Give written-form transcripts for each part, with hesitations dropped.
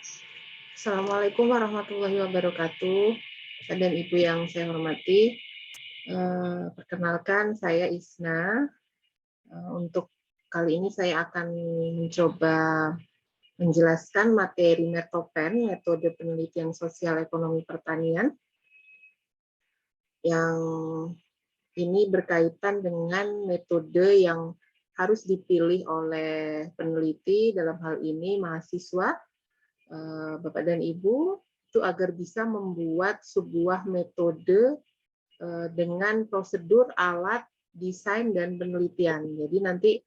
Assalamualaikum warahmatullahi wabarakatuh. Bapak dan Ibu yang saya hormati, perkenalkan saya Isna. Untuk kali ini saya akan mencoba menjelaskan materi Metopen, metode penelitian sosial ekonomi pertanian, yang ini berkaitan dengan metode yang harus dipilih oleh peneliti, dalam hal ini mahasiswa, Bapak dan Ibu, itu agar bisa membuat sebuah metode dengan prosedur, alat, desain, dan penelitian. Jadi nanti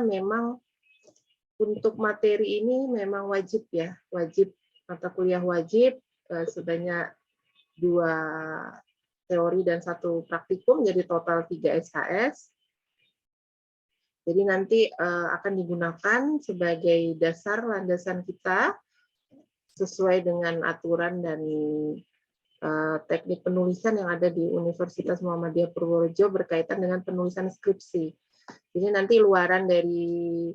memang untuk materi ini memang wajib ya, wajib mata kuliah wajib sebanyak 2 teori dan 1 praktikum, jadi total 3 SKS. Jadi nanti akan digunakan sebagai dasar landasan kita sesuai dengan aturan dan teknik penulisan yang ada di Universitas Muhammadiyah Purworejo berkaitan dengan penulisan skripsi. Jadi nanti luaran dari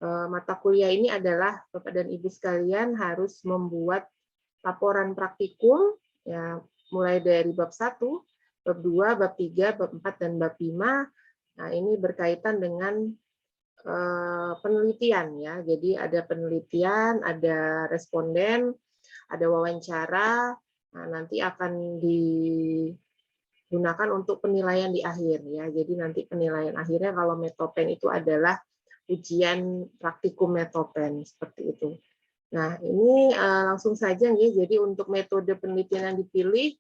mata kuliah ini adalah Bapak dan Ibu sekalian harus membuat laporan praktikum, ya, mulai dari bab 1, bab 2, bab 3, bab 4, dan bab 5. Nah, ini berkaitan dengan penelitian ya. Jadi ada penelitian, ada responden, ada wawancara. Nah, nanti akan digunakan untuk penilaian di akhir ya. Jadi nanti penilaian akhirnya kalau Metopen itu adalah ujian praktikum Metopen seperti itu. Nah, ini langsung saja nih. Jadi untuk metode penelitian yang dipilih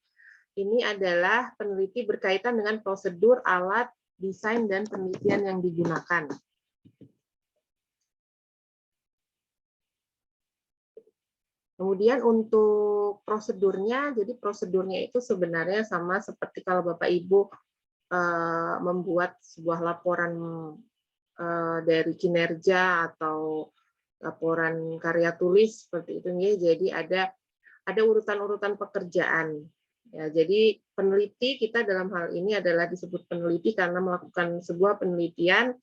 ini adalah peneliti berkaitan dengan prosedur, alat, desain, dan penelitian yang digunakan. Kemudian untuk prosedurnya, jadi prosedurnya itu sebenarnya sama seperti kalau Bapak Ibu membuat sebuah laporan dari kinerja atau laporan karya tulis seperti itu nih. Jadi ada urutan-urutan pekerjaan. Ya, jadi peneliti kita dalam hal ini adalah disebut peneliti karena melakukan sebuah penelitian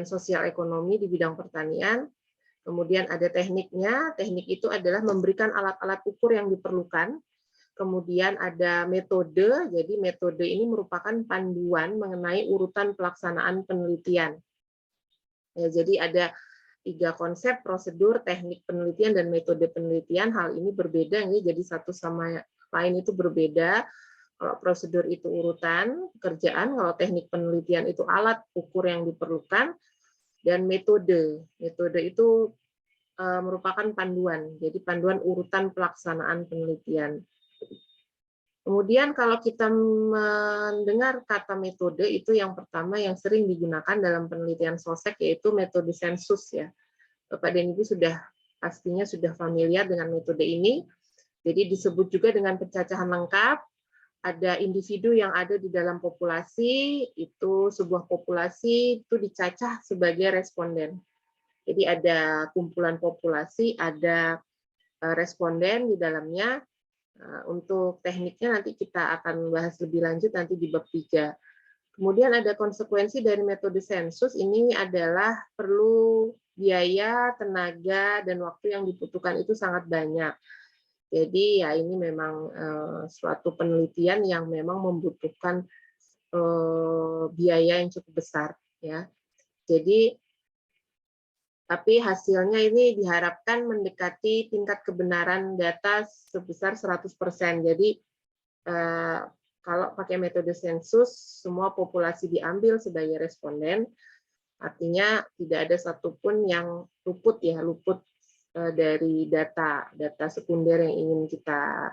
sosial ekonomi di bidang pertanian. Kemudian ada tekniknya, teknik itu adalah memberikan alat-alat ukur yang diperlukan. Kemudian ada metode, jadi metode ini merupakan panduan mengenai urutan pelaksanaan penelitian. Ya, jadi ada 3 konsep, prosedur, teknik penelitian, dan metode penelitian. Hal ini berbeda, jadi satu sama lain itu berbeda. Kalau prosedur itu urutan pekerjaan, kalau teknik penelitian itu alat ukur yang diperlukan, dan metode itu merupakan panduan, jadi panduan urutan pelaksanaan penelitian. Kemudian kalau kita mendengar kata metode, itu yang pertama yang sering digunakan dalam penelitian sosek yaitu metode sensus ya. Bapak dan Ibu pastinya sudah familiar dengan metode ini. Jadi disebut juga dengan pencacahan lengkap. Ada individu yang ada di dalam populasi, itu sebuah populasi itu dicacah sebagai responden. Jadi ada kumpulan populasi, ada responden di dalamnya. Untuk tekniknya nanti kita akan bahas lebih lanjut nanti di bab 3. Kemudian ada konsekuensi dari metode sensus, ini adalah perlu biaya, tenaga, dan waktu yang dibutuhkan itu sangat banyak. Jadi ya ini memang suatu penelitian yang memang membutuhkan biaya yang cukup besar ya. Jadi tapi hasilnya ini diharapkan mendekati tingkat kebenaran data sebesar 100%. Jadi kalau pakai metode sensus, semua populasi diambil sebagai responden, artinya tidak ada satupun yang luput dari data sekunder yang ingin kita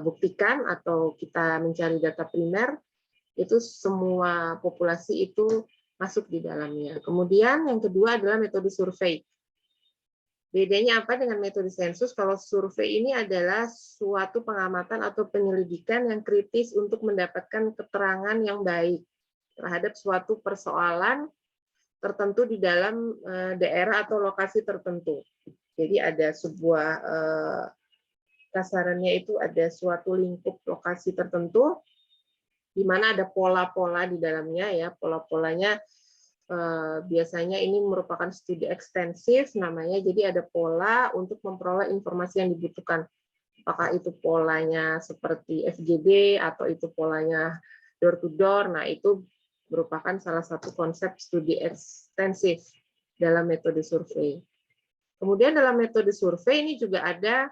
buktikan atau kita mencari data primer, itu semua populasi itu masuk di dalamnya. Kemudian yang kedua adalah metode survei. Bedanya apa dengan metode sensus? Kalau survei ini adalah suatu pengamatan atau penyelidikan yang kritis untuk mendapatkan keterangan yang baik terhadap suatu persoalan tertentu di dalam daerah atau lokasi tertentu. Jadi ada sebuah kasarannya itu ada suatu lingkup lokasi tertentu di mana ada pola-pola di dalamnya ya, pola-polanya Biasanya ini merupakan studi ekstensif namanya, jadi ada pola untuk memperoleh informasi yang dibutuhkan. Apakah itu polanya seperti FGD atau itu polanya door to door. Nah, itu merupakan salah satu konsep studi ekstensif dalam metode survei. Kemudian dalam metode survei ini juga ada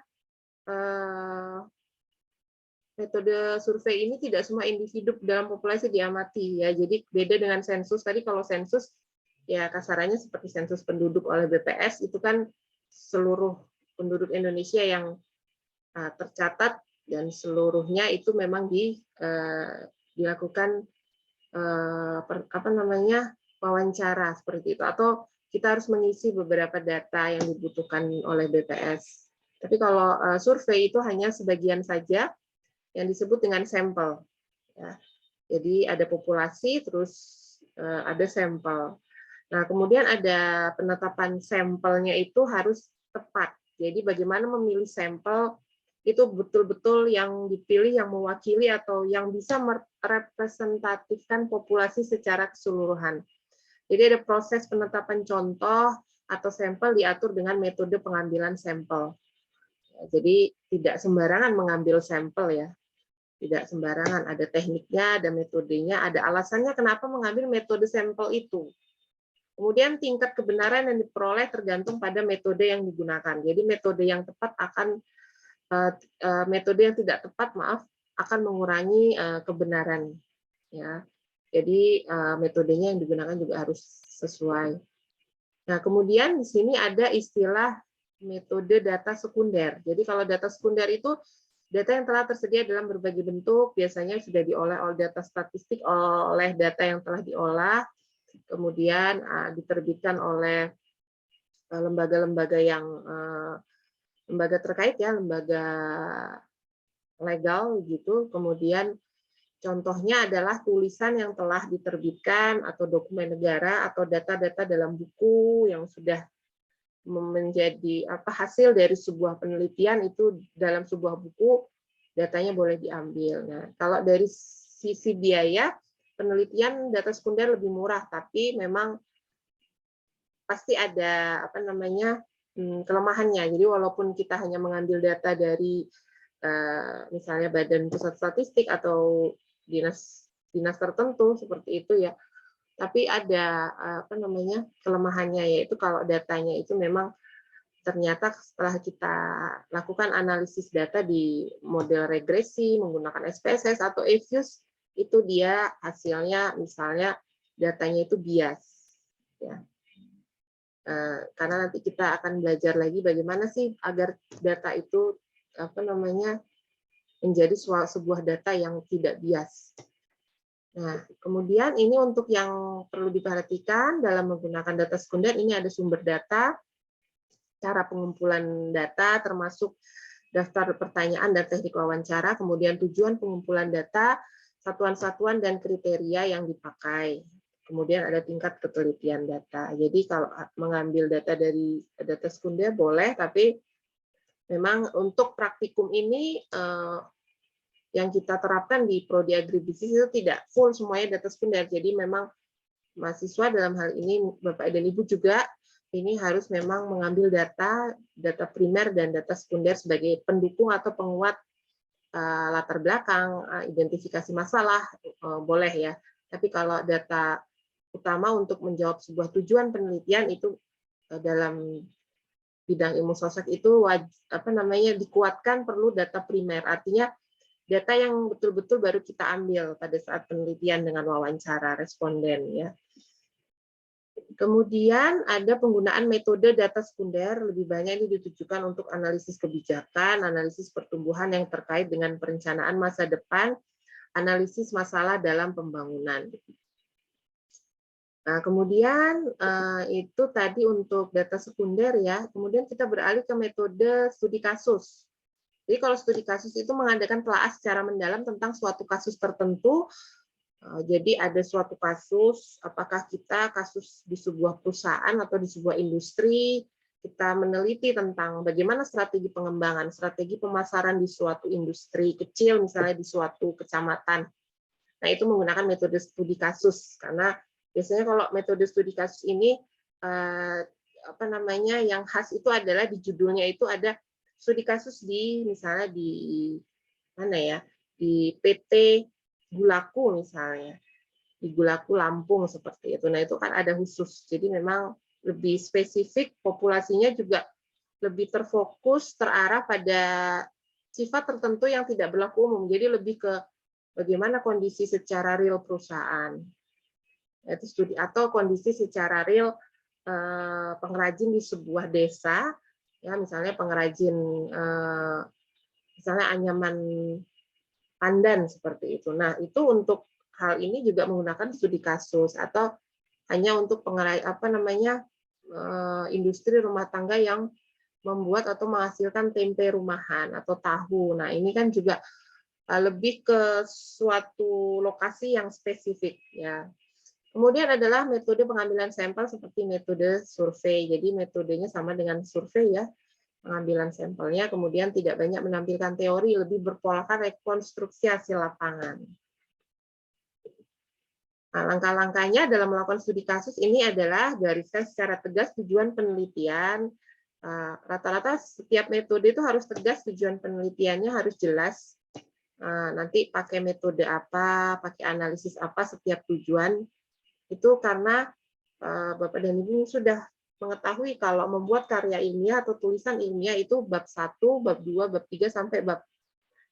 metode survei ini tidak semua individu dalam populasi diamati ya. Jadi beda dengan sensus. Tadi kalau sensus ya kasarannya seperti sensus penduduk oleh BPS itu kan seluruh penduduk Indonesia yang tercatat dan seluruhnya itu memang dilakukan wawancara seperti itu, atau kita harus mengisi beberapa data yang dibutuhkan oleh BPS. Tapi kalau survei itu hanya sebagian saja yang disebut dengan sampel. Ya. Jadi ada populasi, terus ada sampel. Nah, kemudian ada penetapan sampelnya itu harus tepat. Jadi bagaimana memilih sampel itu betul-betul yang dipilih yang mewakili atau yang bisa merepresentatifkan populasi secara keseluruhan. Jadi ada proses penetapan contoh atau sampel diatur dengan metode pengambilan sampel. Jadi tidak sembarangan mengambil sampel ya. Tidak sembarangan, ada tekniknya, ada metodenya, ada alasannya kenapa mengambil metode sampel itu. Kemudian tingkat kebenaran yang diperoleh tergantung pada metode yang digunakan. Jadi metode yang tepat akan metode yang tidak tepat, akan mengurangi kebenaran. Ya, jadi metodenya yang digunakan juga harus sesuai. Nah, kemudian di sini ada istilah metode data sekunder. Jadi kalau data sekunder itu data yang telah tersedia dalam berbagai bentuk, biasanya sudah diolah oleh data statistik, oleh data yang telah diolah, kemudian diterbitkan oleh lembaga-lembaga yang lembaga terkait ya, lembaga legal gitu. Kemudian contohnya adalah tulisan yang telah diterbitkan atau dokumen negara atau data-data dalam buku yang sudah menjadi hasil dari sebuah penelitian, itu dalam sebuah buku datanya boleh diambil. Nah, kalau dari sisi biaya penelitian data sekunder lebih murah, tapi memang pasti ada kelemahannya. Jadi walaupun kita hanya mengambil data dari misalnya Badan Pusat Statistik atau dinas tertentu seperti itu ya, tapi ada kelemahannya, yaitu kalau datanya itu memang ternyata setelah kita lakukan analisis data di model regresi menggunakan SPSS atau EFUS, itu dia hasilnya misalnya datanya itu bias ya. Karena nanti kita akan belajar lagi bagaimana sih agar data itu menjadi sebuah data yang tidak bias. Nah, kemudian ini untuk yang perlu diperhatikan dalam menggunakan data sekunder, ini ada sumber data, cara pengumpulan data, termasuk daftar pertanyaan dan teknik wawancara, kemudian tujuan pengumpulan data, satuan-satuan dan kriteria yang dipakai. Kemudian ada tingkat ketelitian data. Jadi kalau mengambil data dari data sekunder boleh, tapi memang untuk praktikum ini yang kita terapkan di Prodi Agribisnis itu tidak full semuanya data sekunder. Jadi memang mahasiswa dalam hal ini Bapak dan Ibu juga ini harus memang mengambil data primer dan data sekunder sebagai pendukung atau penguat latar belakang, identifikasi masalah, boleh ya. Tapi kalau data utama untuk menjawab sebuah tujuan penelitian itu dalam bidang ilmu sosial itu dikuatkan perlu data primer, artinya data yang betul-betul baru kita ambil pada saat penelitian dengan wawancara responden ya. Kemudian ada penggunaan metode data sekunder, lebih banyak ini ditujukan untuk analisis kebijakan, analisis pertumbuhan yang terkait dengan perencanaan masa depan, analisis masalah dalam pembangunan. Nah, kemudian itu tadi untuk data sekunder ya. Kemudian kita beralih ke metode studi kasus. Jadi kalau studi kasus itu mengadakan telaah secara mendalam tentang suatu kasus tertentu. Jadi ada suatu kasus, apakah kita kasus di sebuah perusahaan atau di sebuah industri, kita meneliti tentang bagaimana strategi pengembangan, strategi pemasaran di suatu industri kecil, misalnya di suatu kecamatan. Nah, itu menggunakan metode studi kasus, karena Biasanya kalau metode studi kasus ini apa namanya yang khas itu adalah di judulnya itu ada studi kasus di misalnya di mana ya, di PT Gulaku misalnya, di Gulaku Lampung seperti itu. Nah itu kan ada khusus, jadi memang lebih spesifik, populasinya juga lebih terfokus, terarah pada sifat tertentu yang tidak berlaku umum. Jadi lebih ke bagaimana kondisi secara real perusahaan, itu studi atau kondisi secara real pengrajin di sebuah desa, ya misalnya pengrajin misalnya anyaman pandan seperti itu. Nah itu untuk hal ini juga menggunakan studi kasus atau hanya untuk apa namanya industri rumah tangga yang membuat atau menghasilkan tempe rumahan atau tahu. Nah ini kan juga lebih ke suatu lokasi yang spesifik ya. Kemudian adalah metode pengambilan sampel seperti metode survei. Jadi metodenya sama dengan survei ya, pengambilan sampelnya, kemudian tidak banyak menampilkan teori, lebih berpolakan rekonstruksi hasil lapangan. Nah, langkah-langkahnya dalam melakukan studi kasus ini adalah gariskan secara tegas tujuan penelitian. Rata-rata setiap metode itu harus tegas tujuan penelitiannya, harus jelas. Nanti pakai metode apa, pakai analisis apa setiap tujuan. Itu karena Bapak dan Ibu sudah mengetahui kalau membuat karya ilmiah atau tulisan ilmiah itu bab 1, bab 2, bab 3 sampai bab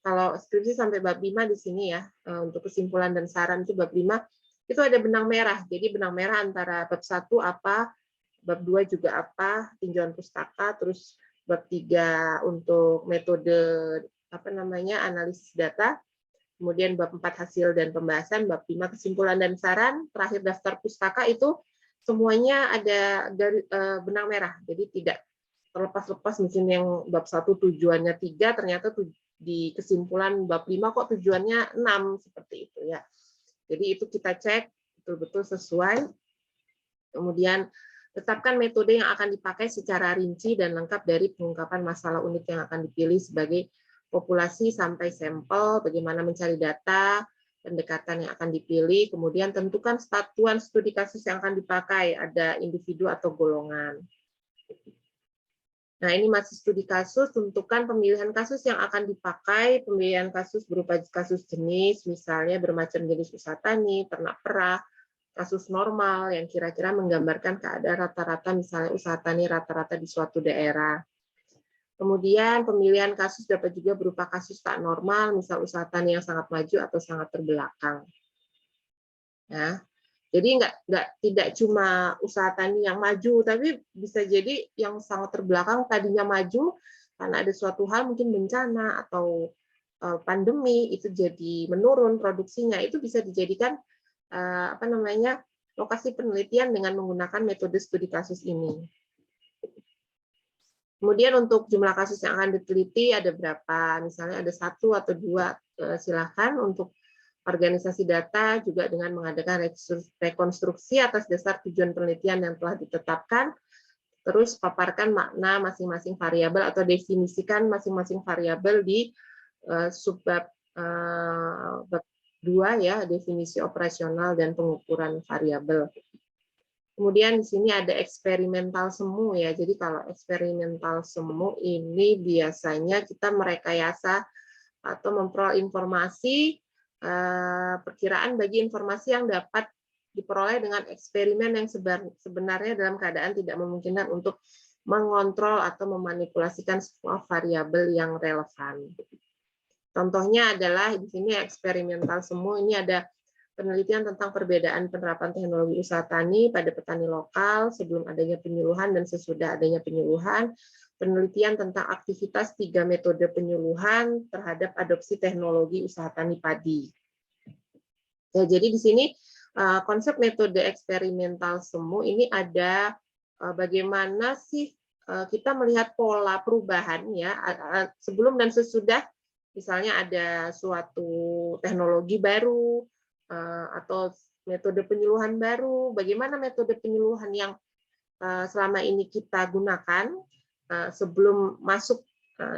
kalau skripsi sampai bab 5 di sini ya. Untuk kesimpulan dan saran itu bab 5 itu ada benang merah. Jadi benang merah antara bab 1 apa, bab 2 juga apa, tinjauan pustaka, terus bab 3 untuk metode apa namanya analisis data. Kemudian bab 4 hasil dan pembahasan, bab 5 kesimpulan dan saran, terakhir daftar pustaka itu semuanya ada benang merah. Jadi tidak terlepas-lepas mungkin yang bab 1 tujuannya 3, ternyata di kesimpulan bab 5 kok tujuannya 6 seperti itu ya. Jadi itu kita cek betul-betul sesuai. Kemudian tetapkan metode yang akan dipakai secara rinci dan lengkap dari pengungkapan masalah unik yang akan dipilih sebagai populasi sampai sampel, bagaimana mencari data, pendekatan yang akan dipilih, kemudian tentukan satuan studi kasus yang akan dipakai, ada individu atau golongan. Nah, ini masih studi kasus, tentukan pemilihan kasus yang akan dipakai, pemilihan kasus berupa kasus jenis, misalnya bermacam jenis usaha tani, ternak perah, kasus normal yang kira-kira menggambarkan keadaan rata-rata misalnya usaha tani rata-rata di suatu daerah. Kemudian pemilihan kasus dapat juga berupa kasus tak normal, misal usaha tani yang sangat maju atau sangat terbelakang. Ya. Jadi tidak cuma usaha tani yang maju, tapi bisa jadi yang sangat terbelakang tadinya maju karena ada suatu hal mungkin bencana atau pandemi itu jadi menurun produksinya, itu bisa dijadikan apa namanya lokasi penelitian dengan menggunakan metode studi kasus ini. Kemudian untuk jumlah kasus yang akan diteliti ada berapa, misalnya ada 1 atau 2, silakan. Untuk organisasi data juga dengan mengadakan rekonstruksi atas dasar tujuan penelitian yang telah ditetapkan, terus paparkan makna masing-masing variabel atau definisikan masing-masing variabel di subbab bab 2 ya, definisi operasional dan pengukuran variabel. Kemudian di sini ada eksperimental semu ya. Jadi kalau eksperimental semu ini biasanya kita merekayasa atau memperoleh informasi perkiraan bagi informasi yang dapat diperoleh dengan eksperimen yang sebenarnya dalam keadaan tidak memungkinkan untuk mengontrol atau memanipulasikan sebuah variabel yang relevan. Contohnya adalah di sini eksperimental semu, ini ada penelitian tentang perbedaan penerapan teknologi usaha tani pada petani lokal sebelum adanya penyuluhan dan sesudah adanya penyuluhan, penelitian tentang aktivitas 3 metode penyuluhan terhadap adopsi teknologi usaha tani padi. Ya, jadi di sini konsep metode eksperimental semu ini ada bagaimana sih kita melihat pola perubahan ya sebelum dan sesudah, misalnya ada suatu teknologi baru atau metode penyuluhan baru, bagaimana metode penyuluhan yang selama ini kita gunakan sebelum masuk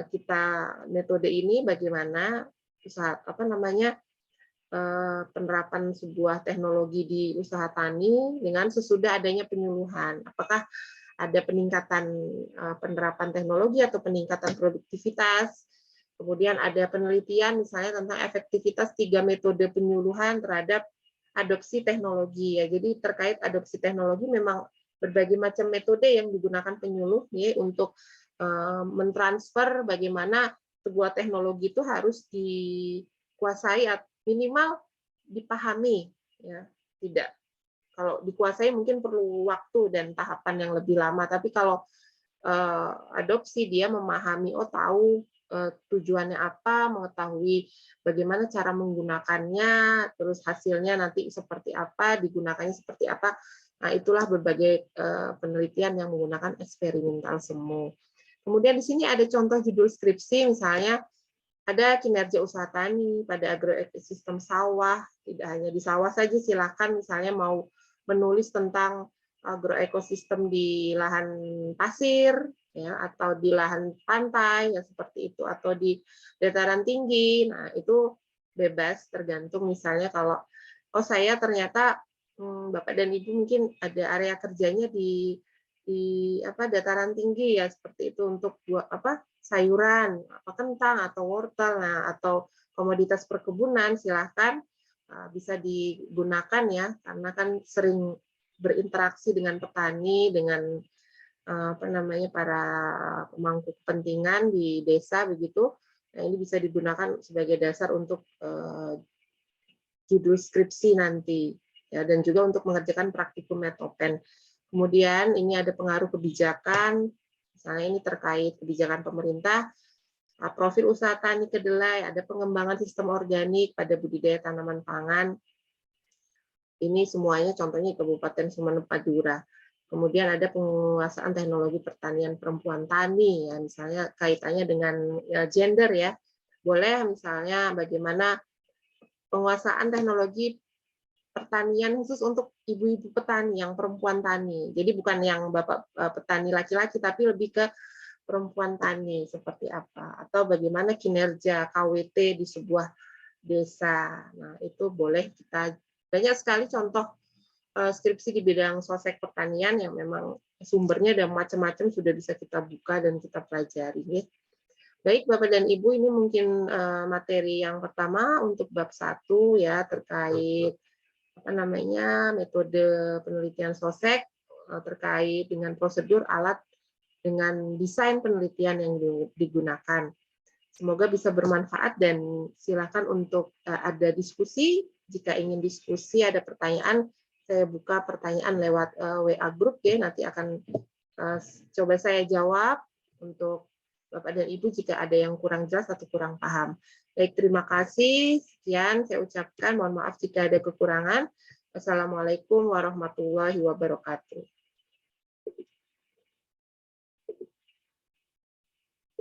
kita metode ini, bagaimana usaha apa namanya penerapan sebuah teknologi di usaha tani dengan sesudah adanya penyuluhan. Apakah ada peningkatan penerapan teknologi atau peningkatan produktivitas. Kemudian ada penelitian misalnya tentang efektivitas 3 metode penyuluhan terhadap adopsi teknologi. Ya, jadi terkait adopsi teknologi memang berbagai macam metode yang digunakan penyuluh ya, untuk mentransfer bagaimana sebuah teknologi itu harus dikuasai minimal dipahami, ya. Tidak, kalau dikuasai mungkin perlu waktu dan tahapan yang lebih lama, tapi kalau adopsi dia memahami, oh tahu tujuannya apa, mengetahui bagaimana cara menggunakannya, terus hasilnya nanti seperti apa, digunakannya seperti apa. Nah, itulah berbagai penelitian yang menggunakan eksperimental semu. Kemudian di sini ada contoh judul skripsi, misalnya ada kinerja usaha tani pada agroekosistem sawah, tidak hanya di sawah saja, silakan misalnya mau menulis tentang agroekosistem di lahan pasir, ya, atau di lahan pantai, ya seperti itu, atau di dataran tinggi. Nah, itu bebas, tergantung misalnya kalau, oh saya ternyata Bapak dan Ibu mungkin ada area kerjanya di dataran tinggi ya seperti itu untuk buat sayuran, kentang atau wortel, nah atau komoditas perkebunan silahkan bisa digunakan ya karena kan sering berinteraksi dengan petani, dengan para pemangku kepentingan di desa begitu. Nah, ini bisa digunakan sebagai dasar untuk judul skripsi nanti ya, dan juga untuk mengerjakan praktikum metopen. Kemudian ini ada pengaruh kebijakan, misalnya ini terkait kebijakan pemerintah, profil usaha tani kedelai, ada pengembangan sistem organik pada budidaya tanaman pangan. Ini semuanya contohnya Kabupaten Sumeneb Madura. Kemudian ada penguasaan teknologi pertanian perempuan tani, ya misalnya kaitannya dengan gender ya. Boleh misalnya bagaimana penguasaan teknologi pertanian khusus untuk ibu-ibu petani yang perempuan tani. Jadi bukan yang bapak petani laki-laki, tapi lebih ke perempuan tani seperti apa, atau bagaimana kinerja KWT di sebuah desa. Nah, itu boleh kita banyak sekali contoh skripsi di bidang sosek pertanian yang memang sumbernya dan macam-macam sudah bisa kita buka dan kita pelajari. Ya. Baik Bapak dan Ibu, ini mungkin materi yang pertama untuk bab 1 ya terkait metode penelitian sosek terkait dengan prosedur, alat, dengan desain penelitian yang digunakan. Semoga bisa bermanfaat dan silakan untuk ada diskusi. Jika ingin diskusi, ada pertanyaan, saya buka pertanyaan lewat WA group ya. Nanti akan coba saya jawab untuk Bapak dan Ibu jika ada yang kurang jelas atau kurang paham. Baik, terima kasih. Sekian saya ucapkan. Mohon maaf jika ada kekurangan. Wassalamualaikum warahmatullahi wabarakatuh.